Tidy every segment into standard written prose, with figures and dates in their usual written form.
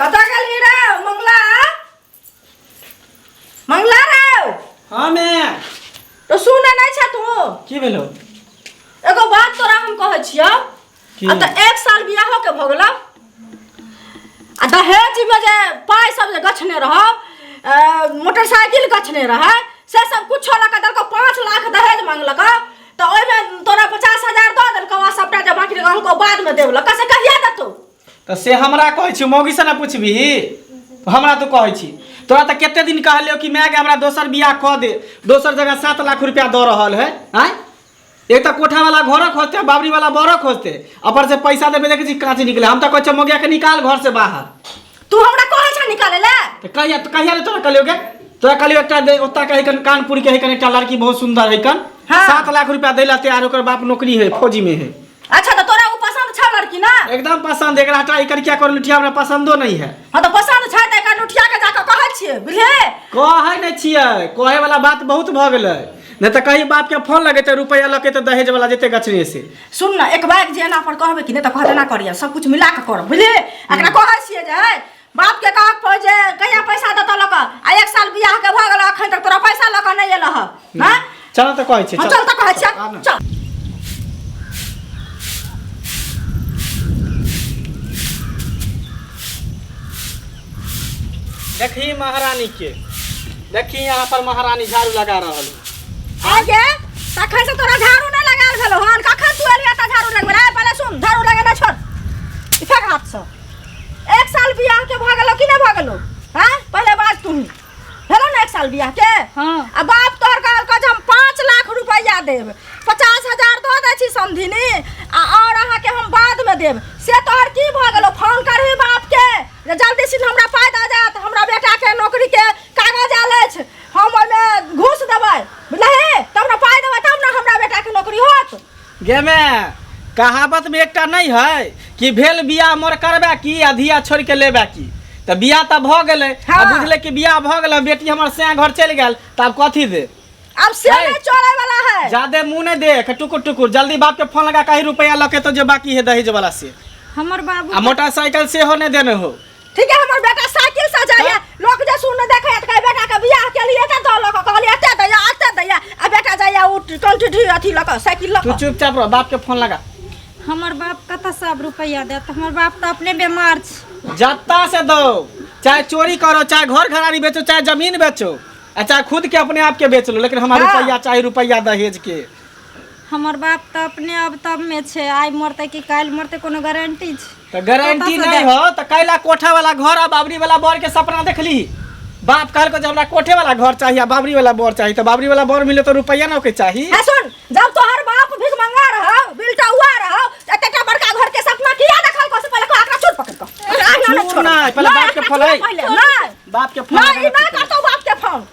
कता गेली रे मंगला मंगला रे। हाँ मैं तो सुने नहीं छ तू की भेलो एगो बात तोरा हम कहै छियौ। आ त 1 साल बियाह के भ गेलौ आ दहेज में जे पाई सब जे गछने रह मोटरसाइकिल गछने रह से सब कुछ लक दलको 5 लाख दहेज मांगलक त ओइ में तोरा 50,000 द देलको आ सबटा जे बाकी रहलको बाद में देबलक कैसे कहिया देतौ। तो से हमरा कहै छी मौगी से ना पूछबी तो हमरा तो कहै छी तोरा त केते दिन कहलियो कि मैं के हमरा दोसर बियाह क दे दोसर जगह 7 लाख रुपया द रहल है। हैं एक तो कोठा वाला घर खोजते बाबरी वाला बर खोजते अपर से पैसा देबे देखे छी कांच निकले हम त कहै छ मौगिया के निकाल घर से बाहर। तू हमरा कहै छ निकाले ले तो कहिया रे तोरा कहलियो के तोरा कहलियो एकटा ओता कहि कन कानपुर के है कन एकटा लड़की बहुत सुंदर है कन 7 लाख रुपया देला तैयार ओकर बाप नौकरी है फौजी में है। अच्छा तो तोरा उ पसंद छ लड़की ना एकदम पसंद एकरा हटा इकर क्या कर लुठिया हमरा पसंदो नहीं है। हां तो पसंद छ त एका लुठिया के जाके कहै छियै बुझले कहै नै छियै कहे वाला बात बहुत भ गेलै नहीं तो कहीं बाप के फोन लगे तो रुपया लगे तो दहेज वाला जेते गछने से सुन ना एक बार जे एना पर कहबे कि नहीं तो कहते ना करिया सब कुछ मिला के कर बुझले एकरा कहै छियै जे बाप के कहक पर जे कहिया पैसा देत लक आ 1 साल बियाह के भ गेल अखन तक तोरा पैसा लक नहीं एलह। हां चल त कहै छी चल त कहै छी चल देखी महारानी के देखी यहाँ पर महारानी झाड़ू लगा रहल आगे तखन से तोरा झाड़ू नहीं लगाल भेलो हन कखन तू एलिया त झाड़ू लगबे रे पहले सुन झाड़ू लगे ना छोड़ इफेक हाथ से 1 साल बियाह के भ गेलो कि नहीं भ गेलो। हां पहले बात तू हेलो ना 1 साल बियाह के हां आ बाप तोर कहल क हम 5 लाख रुपया देब 50,000 द दै छी समधिनी और अहा के हम बाद में देब से तोहर की भ गेलो फोन करही बाप के जे जल्दी से हमरा पाई द जात हमरा बेटा के नौकरी के कागज आले छ हम ओइ में घूस देबै बुझलही तब ना पाई देबै तब ना हमरा बेटा के नौकरी होत। गे में कहावत में एकटा नहीं है कि भेल बियाह मोर करबे की अधिया छोड़ के लेबे की त बियाह त भ गेलै हाँ। अब बुझले कि बियाह भ गेलै बेटी हमर से घर चल गेल त अब कथी दे अब से नहीं चले वाला है ज्यादा मुंह नहीं देख टुकुर टुकुर जल्दी बाप के फोन लगा कहीं रुपया लके तो जो बाकी है दहेज वाला से हमर बाबू आ मोटरसाइकिल से हो नहीं देने हो ठीक है हमर बेटा साइकिल से जाइए लोग जे सुन देखे त कहे बेटा के बियाह के लिए त द लक कहलिए एते दैया आ बेटा जाइए उ कंठी अथी लक साइकिल लक तू चुपचाप रह बाप के फोन लगा। हमर बाप कत सब रुपया देत हमर बाप तो अपने बीमार छ जत्ता से दो चाहे चोरी करो चाहे घर घरारी बेचो चाहे जमीन बेचो चाहे खुद के अपने आप के बेच लो लेकिन हमारा हाँ। रुपया चाहे रुपया दहेज के हमर बाप तो अपने अब तब में छे आई मरते कि काल मरते कोनो गारंटी छ तो गारंटी नहीं हो तो कैला कोठा वाला घर आ बाबरी वाला बर के सपना देख ली बाप कहल को जब हमरा कोठे वाला घर चाहिए बाबरी वाला बर चाहिए तो बाबरी वाला बर मिले तो रुपया ना के चाहिए। है सुन जब तोहर बाप भिख मंगा रहो बिल्टा हुआ रहो एतेटा बड़का घर के सपना किया देखल को से पहले को आकरा छोड़ पकड़ को छोड़ ना पहले बाप के फोन नहीं बाप के फोन नहीं ना करतो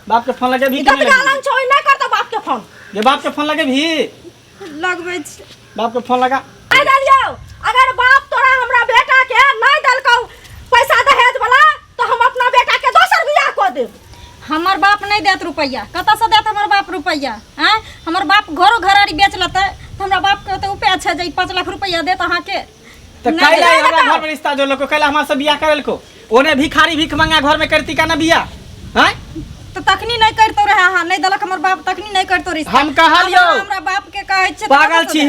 बाप के फोन लगे भी इधर गालन छोई ना करतो बाप के फोन ये बाप के फोन लगे भी लगबै छ बाप के फोन लगा आ डालियो अगर बाप तोरा हमरा बेटा के नहीं दलको पैसा दहेज वाला तो हम अपना बेटा के दोसर बियाह को देब। हमर बाप नहीं देत रुपया कत से देत हमर बाप रुपया हैं हमर बाप घरो घरारी बेच लेते तो हमरा बाप के तो उपाय छै जे 5 लाख रुपया देत अहा के तो कैला हमरा घर में रिश्ता जोड़ लो कैला हमरा से बियाह करल को ओने भिखारी भीख मंगा घर में करती का ना बियाह हैं तो तखनी नहीं करतो रहे हां नहीं दलक हमर बाप तखनी नहीं करतो रिश्ता हम कहलियो हमरा बाप के कहै छै पागल छी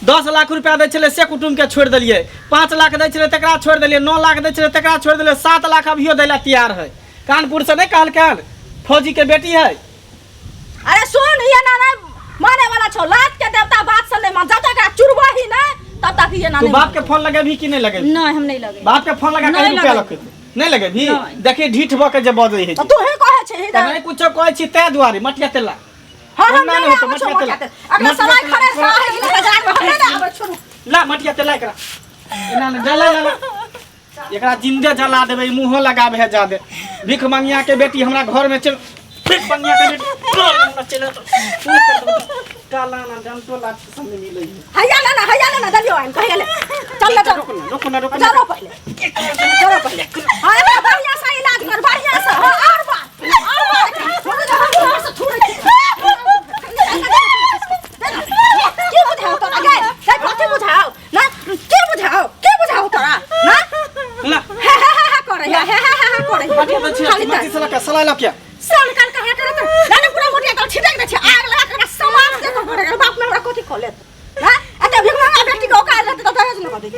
10 लाख रुपया दै छले से कुटुम के छोड़ देलिए 5 लाख दै छले तकरा छोड़ देलिए 9 लाख दै छले तकरा छोड़ देलिए 7 लाख अभियो दैला तैयार है कानपुर से नहीं कहल कहल फौजी के बेटी है। अरे सुन ये ना माने वाला छो लात के देवता बात से नहीं मान जब तक चुरवा ही ना तब तक ये ना तू बाप के फोन लगे भी कि नहीं लगे नहीं हम नहीं लगे बाप के फोन लगा कहीं रुपया लगे नहीं लगे भी देखिए ढीठ भ के जे बजै है तू ही कहे छै त नहीं कुछो कहै छी ते दुआरे मटिया तेला हां हम नहीं होतो मटिया तेला अगला सराय खड़े साहे बाजार में हमे ना आबे छोड़ू ला मटिया तेला एकरा एना ने जला ला एकरा जिंदे जला देबे मुंहो लगाबे है जादे भीख मंगिया के बेटी हमरा घर में चल भीख मंगिया के बेटी चले तो काला ना डंटो लात सामने मिले हैया ना दलियो आइन कहिया ले चल ले रुको ना चलो पहले हां एकरा बढ़िया से इलाज कर बढ़िया से और बात और से छोड़ की बुझाओ तो आगे से कथि बुझाओ ना की बुझाओ तोरा ना ला करे छी माटी से लका सलाइ लकिया सन काल कहे करत जाने पूरा मोटिया तल छिटक दे छै आग लगा के समाज के कर बाप में हमरा कथि क लेत हां एते भिख मांगा बेटी के औकात रहत त दहेज न क दे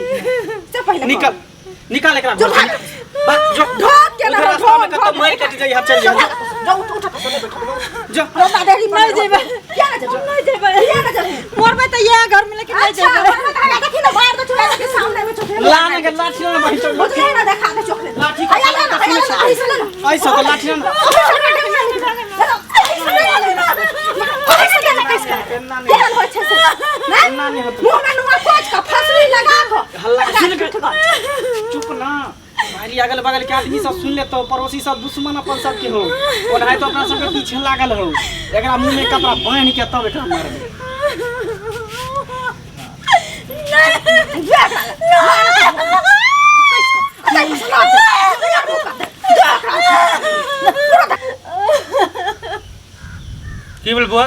से पहले निकाल एकरा जो जो ढोक के ना रास्ता में कत मार कट जाई हाथ चल जा जो उठ के बैठ जो रोता देरी नहीं जेबे क्या ना जेबे नहीं जेबे क्या ना जेबे मोर में तो ये घर में लेकिन नहीं अच्छा जाएगा देखी ना मार दो छुआ के सामने में चोखे लाने के लाठी ना भाई चल मुझे ना देखा दे चोखे लाठी ऐसा तो लाठी ना चुप ना भाई अगल बगल के आदमी सब सुन ले तो पड़ोसी सब दुश्मन अपन सब के हो और है तो अपना सब के पीछे लागल हो एकरा मुंह में कपड़ा बांध के तब एकरा मारबे की बोल बुआ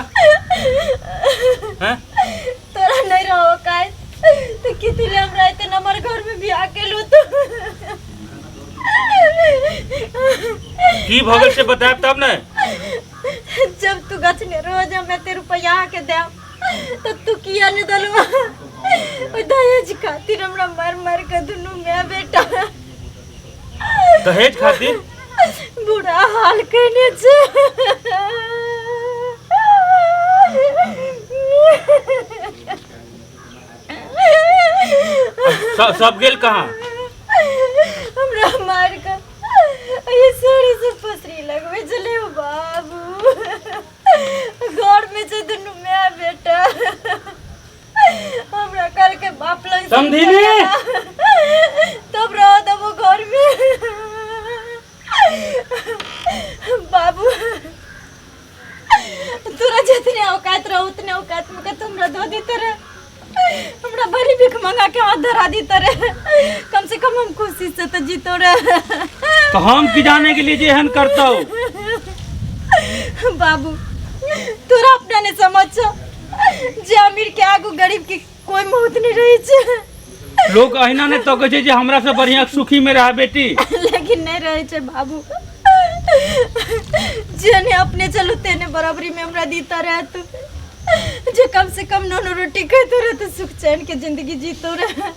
हैं तोरा नहीं रहो काय तो किती ले हमरा इते नंबर घर में भी अकेलो तो की भगल से बताए तब न जब तू गछने रोज हम 1 रुपया के दे तो तू किया नहीं दलवा ओ दहेज खातिर हमरा मार मार के दुनु मैं बेटा दहेज खातिर बुरा हाल करने छे सब गेल कहाँ हमरा मार के ये साड़ी से पसरी लगवे चले हो बाबू घर में से दुनु मैं बेटा हमरा कल के बाप लग समझिनी तब रहो तब वो घर में बाबू तोरा जितने औकात रहो उतने औकात में तुमरा दो दी तरह हमरा बड़ी भीख मंगा के हाथ धरा दी तरह कम से कम हम खुशी से तो जीतो रहे तो हम की जाने के लिए जे हन करता हो बाबू तोरा अपना ने समझ जे अमीर के आगू गरीब की कोई मौत नहीं रही छे लोग अहिना ने तो कहे जे हमरा से बढ़िया सुखी में रहा बेटी लेकिन नहीं रहे छे बाबू जेने अपने चलो तेने बराबरी में हमरा दीता रहे तू जे कम से कम नोनो रोटी खाते रहे तो सुख चैन के जिंदगी जीतो रहे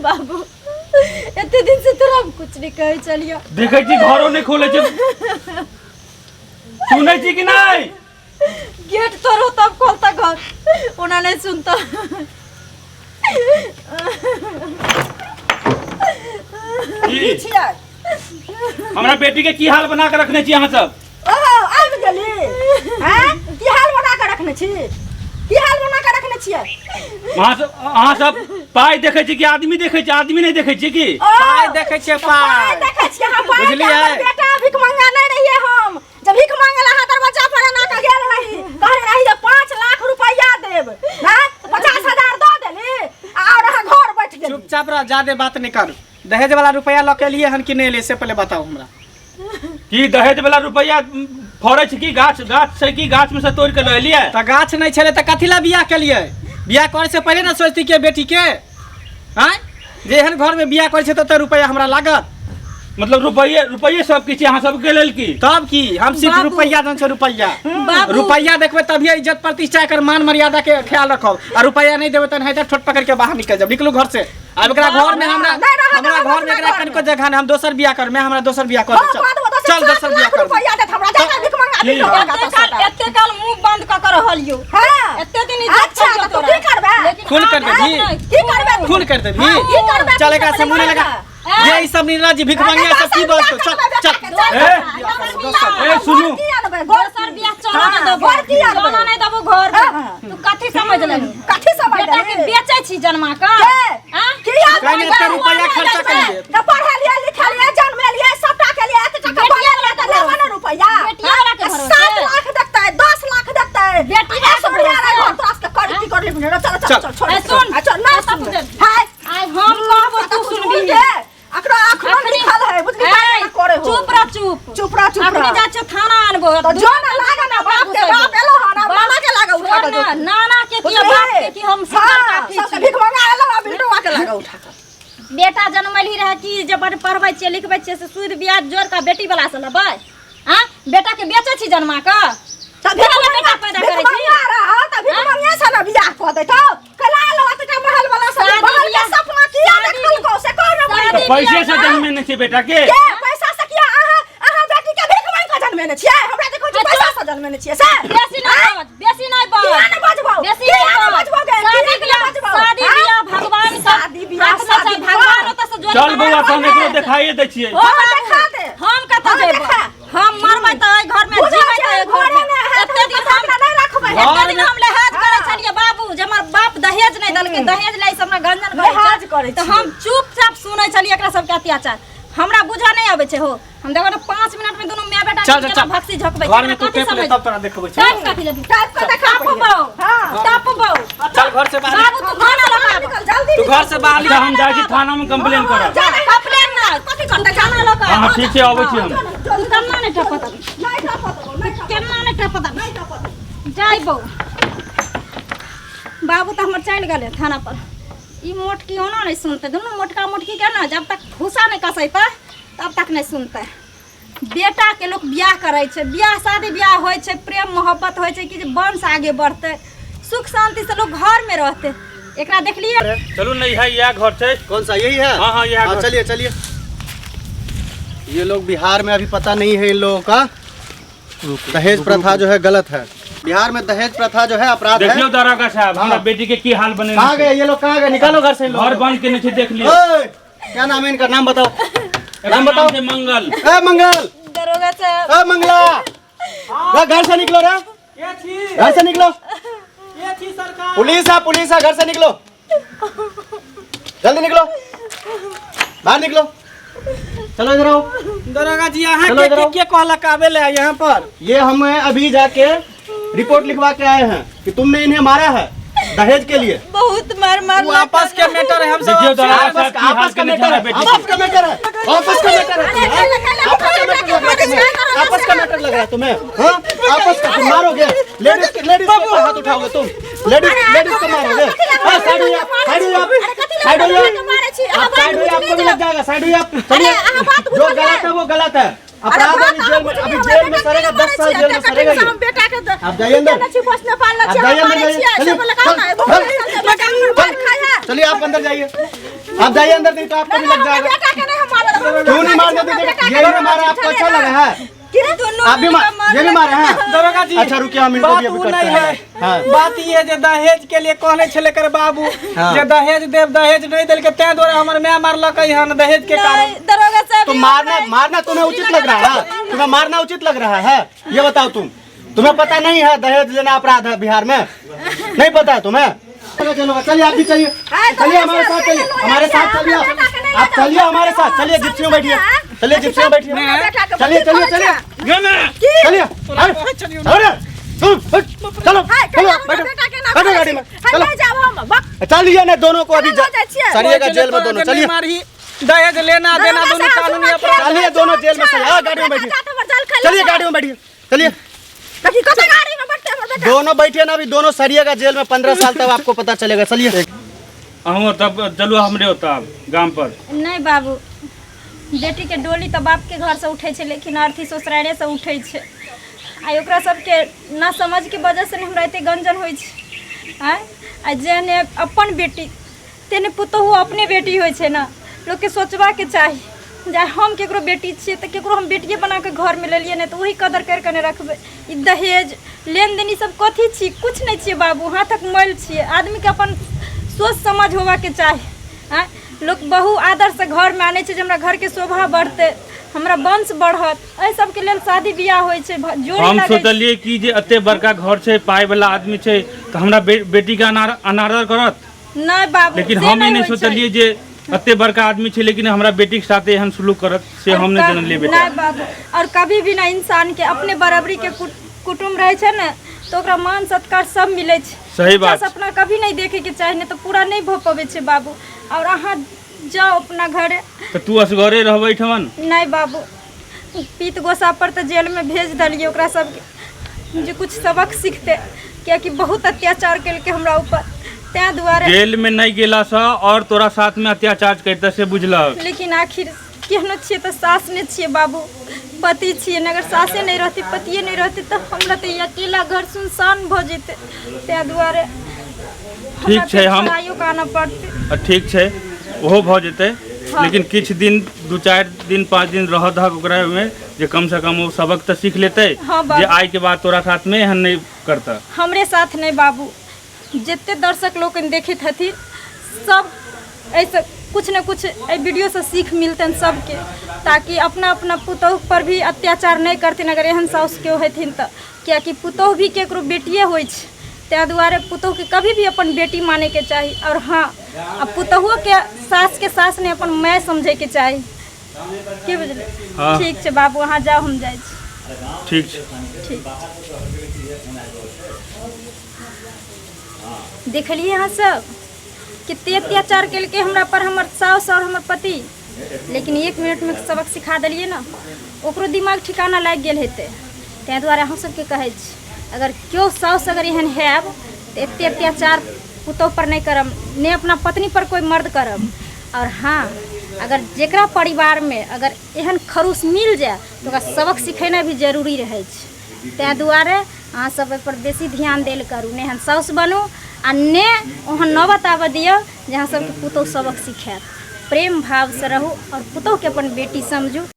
बाबू इतने दिन से तोरा हम कुछ नहीं कहे चलियो देखे छी घरों नहीं खोले छे सुनै छी कि नहीं गेट तोरो तब खोलता घर ओना नहीं सुनता की छियै हमरा बेटी के की हाल बना के रखने छी अहाँ सब ओहो आबि गेली हैं की हाल बना के रखने छी की हाल बना के रखने छियै अहाँ सब पाई देखे छी कि आदमी देखे छी आदमी नहीं देखे छी की पाई देखे छे पाई देखे छियै हम पाई बुझलियै? बेटा भीख मांगा नहीं रहिए हम जब भीख मांगे ला दरवाजा पर ना के गेल रही कहे रही जे 5 लाख रुपया देब हैं 50,000 दो देली और घर बैठ गेली चुपचाप रह ज्यादा बात नहीं कर दहेज वाला रुपया ल के लिए हन कि नहीं ले से पहले बताओ हमरा की दहेज वाला रुपया फड़े छी की गाछ से की गाछ में से तोड़ के ले लिया त गाछ नहीं छले त कथी ला बियाह के लिए बियाह करे से पहले ना सोचती के बेटी के हैं जे एहन घर में बियाह करे छे त रुपया हमरा लागत मतलब रुपये सब किछ अहाँ सब के लेल की तब की हम सिर्फ बाबू। रुपया जन से रुपया बाबू। रुपया देखबे तभी इज्जत प्रतिष्ठा कर मान मर्यादा के ख्याल रखब और रुपया नहीं देबे त नहीं ठोट पकड़ के बाहर निकल जाब निकलू घर से अब एकरा घर में हमरा घर में एकरा कनको जगह नहीं हम दोसर बियाह कर मैं हमरा दोसर बियाह कर चल दोसर बियाह कर रुपया दे हमरा जाके भीख मांगा दी एते काल मुंह बंद क कर रहलियो हां एते दिन इज्जत अच्छा करियो तो तोरा। की करबे लेकिन खून कर आज देबी? नहीं। की करबे खून कर देबी की करबे चल एकरा से मुने लगा ये ई सब नीला जी भीख मांगे सब की बात तो चल ए सुनू दोसर बियाह चला नहीं देबो घर की आनबै? चला नहीं देबो घर में। तू कथी समझ लेलू कथी समझ बेटा के लेली? बेचै छी जन्मा का के? हां की याद कहने रखबै? एते रुपया खर्चा कर लिए। तो पढ़े लिए लिखे लिए जन्म लिए सबटा के लिए एते टका बेटिया पढ़े लिए तो वाला लेबे ना रुपया बेटिया वाला के भरोसे। 7 लाख देता है 10 लाख देता है बेटिया के बढ़िया भरोसे। रहे तो आजकल कर की कर ले चल चल चल छोड़ ए, सुन। चल ना सब सुन दे। हाय आज हम कहबो तू सुनबी अकरा आँखों में लिखल है बुझली ए, करे हो चुप रह चुप चुप रह चुप अखनी रह जा छ थाना आनबो तो जो ना लागा ना बाप के बाप एलो हा ना मामा के लागा उठा के ना नाना के की बाप के की हम सब काफी सब छी भीख मांगा एलो आ बिल्डवा के लागा उठा के बेटा जन्मली रहे कि जे बड़ पढ़बै छियै लिखबै छियै से सूद ब्याज जोड़ के बेटी वाला से लेबै हाँ बेटा के बेचै छी जन्मा के तभी बेटा पैदा करै छी तभी मंगिया से ना बियाह कऽ दे तो कला लवत का महल वाला सब शादी महल के बियाह- सपना किया देखल को से कौन शादी पैसे से जन्मे नहीं छे बेटा के के पैसा से किया अहाँ बेटी के भीख मांग के जन्मेने छियै हमरा देखो छी पैसा से जन्मेने छियै से बेसी नहीं बात बेसी नहीं बात किया ने बजबो बेसी किया नहीं ने बात बजबो गे शादी बियाह भगवान सब शादी बियाह शादी भगवान ओतऽ से जोड़ चल बउआ तो हम एकरो दिखाइए दै छियै ओ देखा दे हम कतऽ हम जेबै देखा। हम मरबै तऽ एहि घर में जीबै तऽ एहि घर में एते दिन हम नहीं रखबै एते दिन हम लहाज करै छलियै बाबू जे हमर बाप दहेज नहीं देलकै दहेज लै से हमरा गंजन लहाज करै तऽ हम चुपचाप सुनै छलियै एकरा सबके अत्याचार हमरा बुझा नहीं आबै छै हो हम देखो 5 मिनट में दोनों माय बेटा चल, चल। भक्सी झकबै घर में तू टेप ले तब तोरा देखबै छी टाइप कथी लेबी टाइप के देखा टपबौ हां टपबौ चल घर से बाहर बाबू तू खाना लगा निकल जल्दी तू घर से बाहर अच्छा हम जाइ छी थाना में कंप्लेन करब जा कपलेन ना कथी करते खाना लगा हां ठीक छै आबै छी हम तू केना नहीं टपत नहीं टपत नहीं केना नहीं टपत नहीं टपत जाई बौ बाबू तो हमर चल गए थाना पर ई मोटकी होना नहीं सुनते दोनों मोटका मोटकी के ना जब तक भूसा नहीं कसैते तब तक नहीं सुनते बेटा के लोग ब्याह करे छे ब्याह शादी ब्याह होय छे प्रेम मोहब्बत होय छे कि जे वंश आगे बढ़ते सुख शांति से लोग घर में रहते एकरा देखलिए चलू नहीं है यह घर छै कौन सा यही है? हाँ, यह घर। चलिए चलिए। ये लोग बिहार में अभी पता नहीं है इन लोगों का दहेज प्रथा जो है गलत है। बिहार में दहेज प्रथा जो है अपराध देखियो है। दरोगा साहब हमरा हाँ। बेटी के की हाल बने कहाँ गए ये लोग? कहाँ गए? निकालो घर से इन लोगों घर को। बंद के नीचे देख लियो ओए, क्या नाम है इनका? नाम बताओ। नाम बताओ। से मंगल ए मंगल, दरोगा साहब ए मंगला, घर से निकलो रे, ये छी घर से निकलो। ये छी सरकार पुलिस है, घर से निकलो, जल्दी निकलो, बाहर निकलो। चलो इधर आओ। दरोगा जी यहाँ चलो इधर आओ। के कहलक आवे ले यहाँ पर ये हम अभी जाके रिपोर्ट लिखवा के आए हैं कि तुमने इन्हें मारा है दहेज के लिए। बहुत मार मार वो आपस के मैटर है हम सब देखियो दरोगा आपस- साहब की हाल आपस का के मैटर निकाला है, बेटी आपस का मैटर है, आपस का मैटर है, आपस का मैटर लग रहा है तुम्हें, हाँ? आपस का तुम मारोगे लेडीज के ऊपर हाथ उठाओगे तुम, लेडीज को मारोगे। हाँ, साइड होइए आप, साइड होइए आप, साइड होइए आप, साइड होइए, आपको भी लग जाएगा, साइड होइए आप। चलिए, जो गलत है वो गलत है, अपराध है। अभी जेल में सरेगा, 10 साल जेल में सरेगा ये। बेटा के आप जाइए अंदर, आप जाइए अंदर, चलिए आप अंदर जाइए, आप जाइए अंदर, नहीं तो आपको भी लग जाएगा। क्यों नहीं मार देते? ये भी मारा, आपको अच्छा लगा है? आप भी ये भी मारे हैं? दरोगा जी अच्छा रुकिए, हम इनको बात भी अभी वो करते नहीं हैं। है हाँ। बात ये है जे दहेज के लिए कहले छले कर बाबू हाँ। जे दहेज देव दहेज नहीं देल के तै द्वारा हमर मैं मारलक हन दहेज के कारण दरोगा साहब तो मारना तुम्हें उचित लग रहा है? तुम्हें मारना उचित लग रहा है? ये बताओ तुम्हें पता नहीं है दहेज लेना अपराध है बिहार में? नहीं पता है तुम्हें? चलो चलिए, आप भी चलिए, चलिए हमारे साथ, चलिए हमारे साथ, चलिए आप चलिए हमारे साथ, चलिए जिप्सी में बैठिए, चलिए जिप्सी में बैठिए, चलिए चलिए चलिए चलिए, अरे चलो चलो बैठो, बैठो गाड़ी में, चलो चलिए ना दोनों को अभी सरिएगा जेल में दोनों। चलिए दहेज लेना देना दोनों कानूनी अपराध चलिए दोनों जेल में सरिए, गाड़ी में बैठिए, चलिए गाड़ी में बैठिए, चलिए दोनों बैठिए ना, अभी दोनों सरिएगा जेल में 15 साल तक, आपको पता चलेगा। चलिए हम तब चलू हमरे होता गांव पर नहीं बाबू बेटी के डोली तो बाप के घर से उठे छे लेकिन अर्थी ससुरारे से उठे छे आ ओकरा सबके ना समझ के वजह से हमरा एते गंजन होइ छे आ जेने अपन बेटी तेने पुतहु अपने बेटी होइ छे ना लोग के सोचबा के चाही जा हम केकरो बेटी छिए तो केकरो हम बेटिए बना के घर में ले लिए नहीं तो वही कदर कर के रखबे। ई दहेज लेन देन ई सब कथी छी? कुछ नहीं छिए बाबू, हाथक मैल छिए। आदमी के अपन सोच समझ होवा के चाही। लोग बहु आदर से घर में आने छे जे हमरा घर के शोभा बढ़ते, हमरा वंश बढ़त, एहि सब के लेल शादी बियाह होइ छे। जोड़ी हम लागै छे। सोचलिए कि जे अते बड़का घर छै, पाई वाला आदमी छै, तो हमरा बेटी के अनादर करत, नहीं बाबू लेकिन से हम ई नहीं नहीं होइ छे। सोचलिए जे अते बड़का आदमी छै लेकिन हमरा बेटी के साथ एहन सुलूक करत, से हम नहीं जानलिए बेटा। नहीं बाबू, और कभी भी ना इंसान के अपने बराबरी के कुटुम्ब रहे छे ना तो ओकरा मान सत्कार सब मिले छे। सही बात। अच्छा सपना कभी नहीं देखे के चाही, नहीं तो पूरा नहीं भ पावे छे बाबू। और अहाँ जाओ अपना घरे। तो तू असगरे रहबै ठमन? नहीं बाबू, पीत गोसा पर तो जेल में भेज दिलिए ओकरा सबके जे कुछ सबक सीखते, क्या कि बहुत अत्याचार केलके हमरा ऊपर। त्या दुआरे जेल में नहीं गेला सा और तोरा साथ में अत्याचार करते से बुझलक। लेकिन आखिर केहनो छिए तो सास ने छिए बाबू, पति छिए न। अगर सासे नहीं रहती, पतिए नहीं रहती तो हमरा तो अकेला घर सुनसान भ जेते। त्या दुआरे ठीक छै, हम का आना पड़ते। ठीक छै, ओहो भ जेतै। हाँ। लेकिन किछ दिन 2-4 दिन 5 दिन रह दहक ओकरा में, जे कम से कम वो सबक तो सीख लेते। हाँ बाबू। जे आई के बाद तोरा साथ में एहन नहीं करता। हमरे साथ नहीं बाबू, जितने दर्शक लोग देखे हथिन सब ऐसे कुछ न कुछ वीडियो से सीख मिलते सबके, ताकि अपना अपना पुतोह पर भी अत्याचार नहीं करथिन। अगर एहन साउस के हेथिन तो, क्या कि पुतोह भी केकरो बेटिए होइ छै। त्या दुआरे पुतोह के कभी भी अपन बेटी माने के चाहिए। और हाँ, अब पुतोहुओ के सास ने अपन माय समझे के चाहिए। की बुझले? हाँ। ठीक छै बाबू, वहाँ जाओ, हम जाइ छी। ठीक छै। ठीक। देखलिए यहाँ सब कितने अत्याचार के हमरा पर, हमर सास और हमर पति। लेकिन 1 मिनट में सबक सिखा दिलिए ना, ओकरो दिमाग ठिकाना लाग गेल हेते। तै दुआरे हम सबके कहै छी, अगर क्यों सास अगर एहन हैब तो एते अत्याचार पुतोह पर नहीं करब, ने अपना पत्नी पर कोई मर्द करब। और हाँ, अगर जेकरा परिवार में अगर एहन खरूस मिल जाए तो ओकरा सबक सिखेना भी जरूरी रहे छै। तै दुआरे अहाँ सब पर बेसी ध्यान देल करू, ने एहन साउस बनू आ ने ओहन नौबत आबऽ दियौ जहाँ सबके पुतोह सबक सिखायत। प्रेम भाव से रहू और पुतोह के अपन बेटी समझू।